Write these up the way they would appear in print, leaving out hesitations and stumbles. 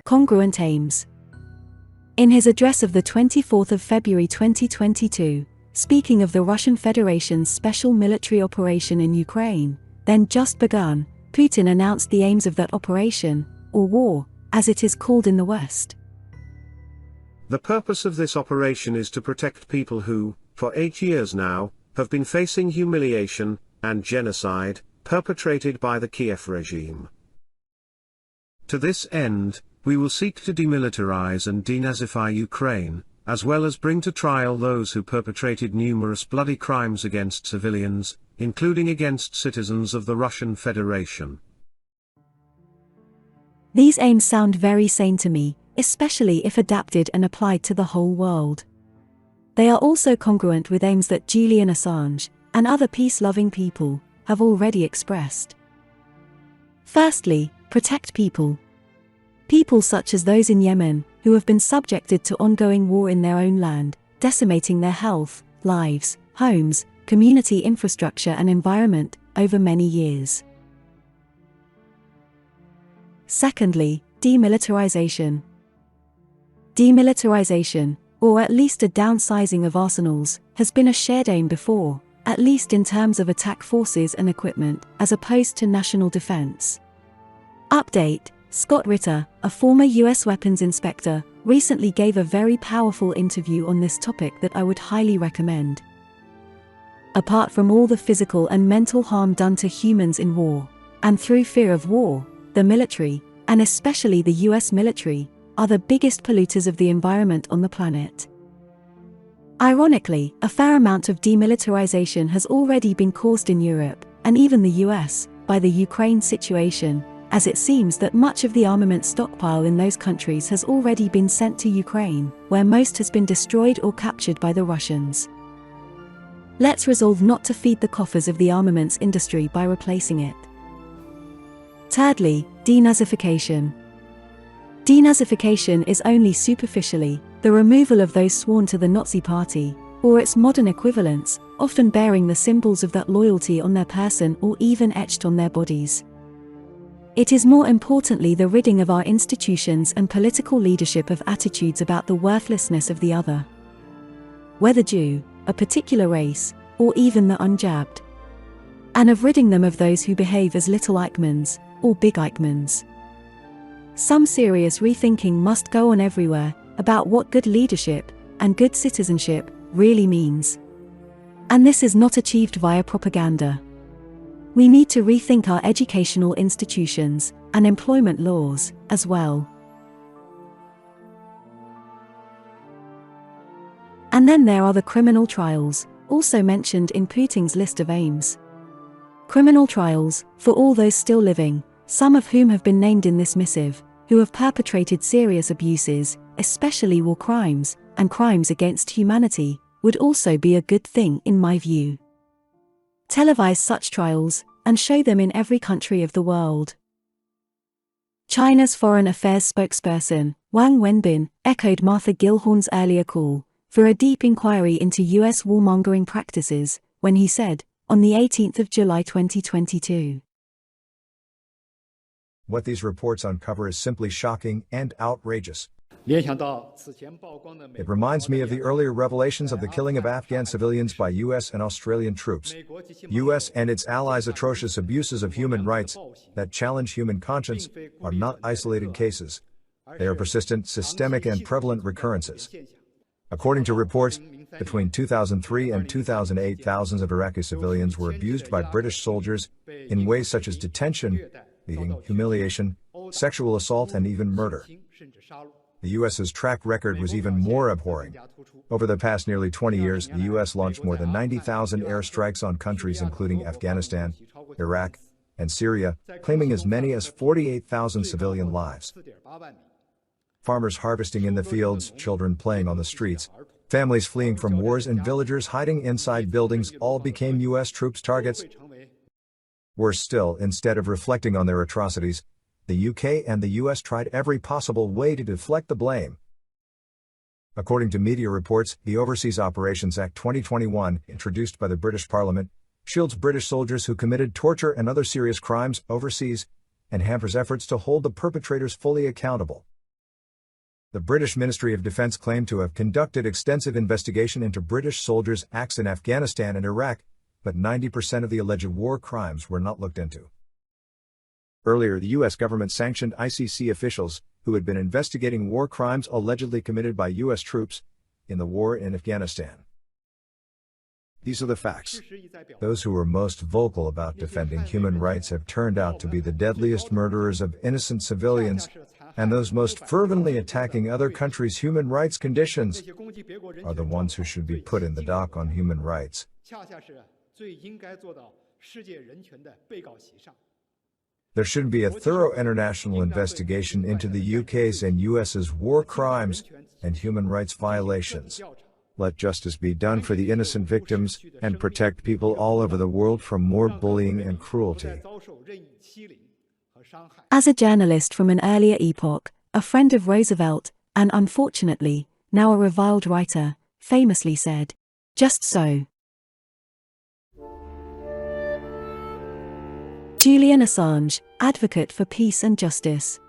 congruent aims. In his address of the 24th of February 2022, speaking of the Russian Federation's special military operation in Ukraine, then just begun, Putin announced the aims of that operation, or war, as it is called in the West. The purpose of this operation is to protect people who, for 8 years now, have been facing humiliation and genocide perpetrated by the Kiev regime. To this end, we will seek to demilitarize and denazify Ukraine, as well as bring to trial those who perpetrated numerous bloody crimes against civilians, including against citizens of the Russian Federation. These aims sound very sane to me, especially if adapted and applied to the whole world. They are also congruent with aims that Julian Assange, and other peace-loving people, have already expressed. Firstly, protect people. People such as those in Yemen, who have been subjected to ongoing war in their own land, decimating their health, lives, homes, community infrastructure and environment, over many years. Secondly, demilitarization. Demilitarization, or at least a downsizing of arsenals, has been a shared aim before, at least in terms of attack forces and equipment, as opposed to national defense. Update: Scott Ritter, a former US weapons inspector, recently gave a very powerful interview on this topic that I would highly recommend. Apart from all the physical and mental harm done to humans in war, and through fear of war, the military, and especially the US military, are the biggest polluters of the environment on the planet. Ironically, a fair amount of demilitarization has already been caused in Europe, and even the US, by the Ukraine situation, as it seems that much of the armament stockpile in those countries has already been sent to Ukraine, where most has been destroyed or captured by the Russians. Let's resolve not to feed the coffers of the armaments industry by replacing it. Thirdly, denazification. Denazification is only superficially the removal of those sworn to the Nazi Party, or its modern equivalents, often bearing the symbols of that loyalty on their person or even etched on their bodies. It is more importantly the ridding of our institutions and political leadership of attitudes about the worthlessness of the other. Whether Jew, a particular race, or even the unjabbed. And of ridding them of those who behave as little Eichmanns, or big Eichmanns. Some serious rethinking must go on everywhere about what good leadership and good citizenship really means. And this is not achieved via propaganda. We need to rethink our educational institutions and employment laws as well. And then there are the criminal trials, also mentioned in Putin's list of aims. Criminal trials for all those still living, some of whom have been named in this missive, who have perpetrated serious abuses, especially war crimes, and crimes against humanity, would also be a good thing in my view. Televise such trials, and show them in every country of the world. China's Foreign Affairs spokesperson, Wang Wenbin, echoed Martha Gellhorn's earlier call for a deep inquiry into US warmongering practices, when he said, on the 18th of July 2022. What these reports uncover is simply shocking and outrageous. It reminds me of the earlier revelations of the killing of Afghan civilians by US and Australian troops. US and its allies' atrocious abuses of human rights that challenge human conscience are not isolated cases. They are persistent, systemic and prevalent recurrences. According to reports, between 2003 and 2008, thousands of Iraqi civilians were abused by British soldiers in ways such as detention, beating, humiliation, sexual assault and even murder. The U.S.'s track record was even more abhorring. Over the past nearly 20 years, the U.S. launched more than 90,000 airstrikes on countries including Afghanistan, Iraq, and Syria, claiming as many as 48,000 civilian lives. Farmers harvesting in the fields, children playing on the streets, families fleeing from wars and villagers hiding inside buildings all became U.S. troops' targets. Worse still, instead of reflecting on their atrocities, the UK and the US tried every possible way to deflect the blame. According to media reports, the Overseas Operations Act 2021, introduced by the British Parliament, shields British soldiers who committed torture and other serious crimes overseas, and hampers efforts to hold the perpetrators fully accountable. The British Ministry of Defence claimed to have conducted extensive investigation into British soldiers' acts in Afghanistan and Iraq, but 90% of the alleged war crimes were not looked into. Earlier, the U.S. government sanctioned ICC officials who had been investigating war crimes allegedly committed by U.S. troops in the war in Afghanistan. These are the facts. Those who were most vocal about defending human rights have turned out to be the deadliest murderers of innocent civilians, and those most fervently attacking other countries' human rights conditions are the ones who should be put in the dock on human rights. There should be a thorough international investigation into the UK's and US's war crimes and human rights violations. Let justice be done for the innocent victims and protect people all over the world from more bullying and cruelty. As a journalist from an earlier epoch, a friend of Roosevelt, and unfortunately, now a reviled writer, famously said, "Just so." Julian Assange, advocate for peace and justice.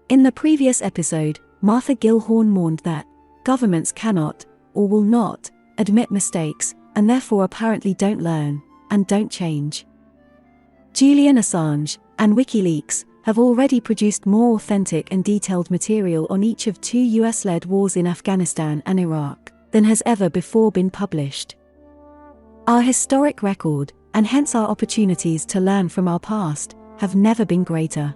In the previous episode, Martha Gilhorn mourned that governments cannot, or will not, admit mistakes, and therefore apparently don't learn, and don't change. Julian Assange, and WikiLeaks, have already produced more authentic and detailed material on each of two US-led wars in Afghanistan and Iraq than has ever before been published. Our historic record, and hence our opportunities to learn from our past, have never been greater.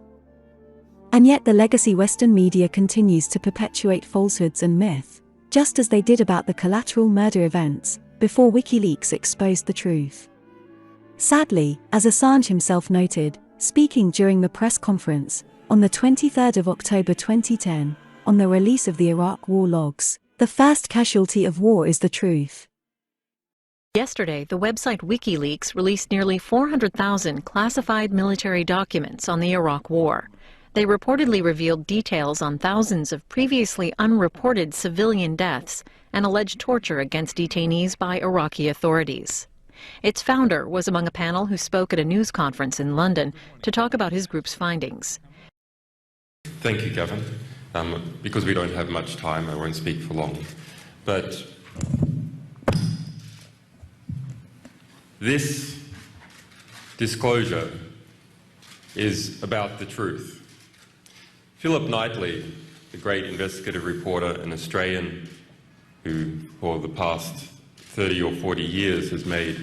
And yet the legacy Western media continues to perpetuate falsehoods and myth, just as they did about the collateral murder events, before WikiLeaks exposed the truth. Sadly, as Assange himself noted, speaking during the press conference, on the 23rd of October 2010, on the release of the Iraq war logs, the first casualty of war is the truth. Yesterday, the website WikiLeaks released nearly 400,000 classified military documents on the Iraq War. They reportedly revealed details on thousands of previously unreported civilian deaths and alleged torture against detainees by Iraqi authorities. Its founder was among a panel who spoke at a news conference in London to talk about his group's findings. Thank you, Gavin. Because we don't have much time, I won't speak for long. But this disclosure is about the truth. Philip Knightley, the great investigative reporter and Australian who for the past 30 or 40 years has made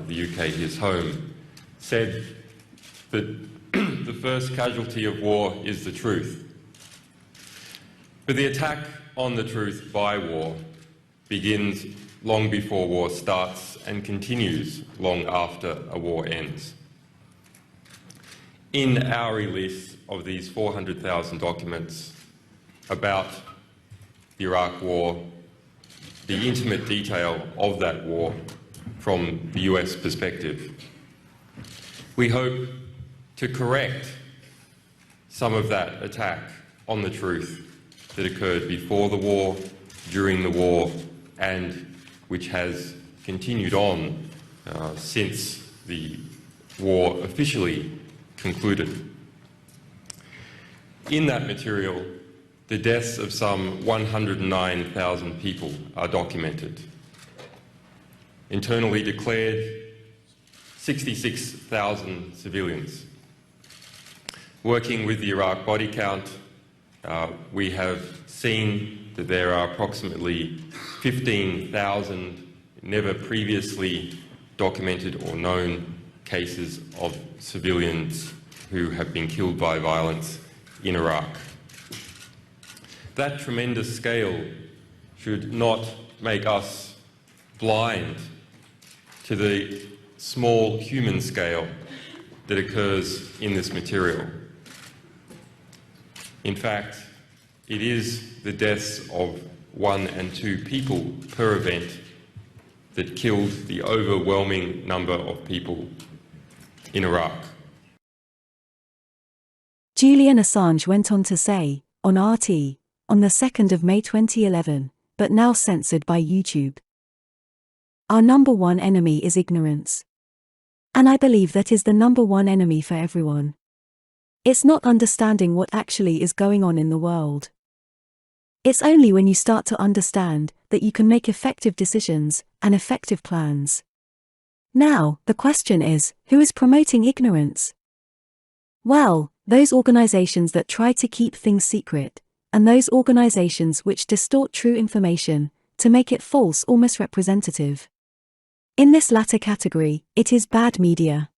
the UK his home, said that the first casualty of war is the truth. But the attack on the truth by war begins long before war starts and continues long after a war ends. In our release of these 400,000 documents about the Iraq War, the intimate detail of that war from the US perspective, we hope to correct some of that attack on the truth that occurred before the war, during the war, and which has continued on since the war officially concluded. In that material, the deaths of some 109,000 people are documented. Internally declared, 66,000 civilians. Working with the Iraq body count, we have seen that there are approximately 15,000 never previously documented or known cases of civilians who have been killed by violence in Iraq. That tremendous scale should not make us blind to the small human scale that occurs in this material. In fact, it is the deaths of 1 and 2 people per event that killed the overwhelming number of people in Iraq. Julian Assange went on to say, on RT, on the 2nd of May 2011, but now censored by YouTube. Our number one enemy is ignorance. And I believe that is the number one enemy for everyone. It's not understanding what actually is going on in the world. It's only when you start to understand that you can make effective decisions and effective plans. Now, the question is, who is promoting ignorance? Well, those organizations that try to keep things secret, and those organizations which distort true information to make it false or misrepresentative. In this latter category, it is bad media.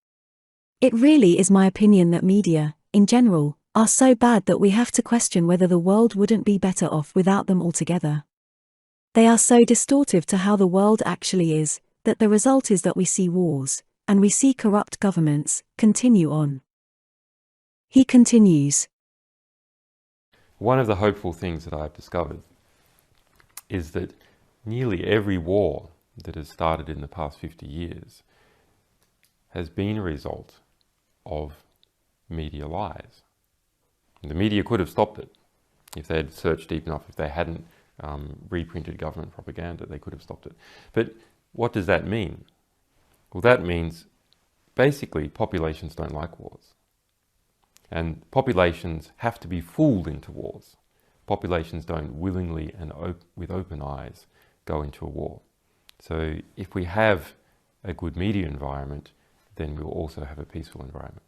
It really is my opinion that media, in general, are so bad that we have to question whether the world wouldn't be better off without them altogether. They are so distortive to how the world actually is, that the result is that we see wars, and we see corrupt governments continue on. He continues. One of the hopeful things that I've discovered is that nearly every war that has started in the past 50 years has been a result of media lies. The media could have stopped it if they had searched deep enough. If they hadn't reprinted government propaganda, they could have stopped it. But what does that mean? Well, that means basically populations don't like wars. And populations have to be fooled into wars. Populations don't willingly and with open eyes go into a war. So if we have a good media environment, then we'll also have a peaceful environment.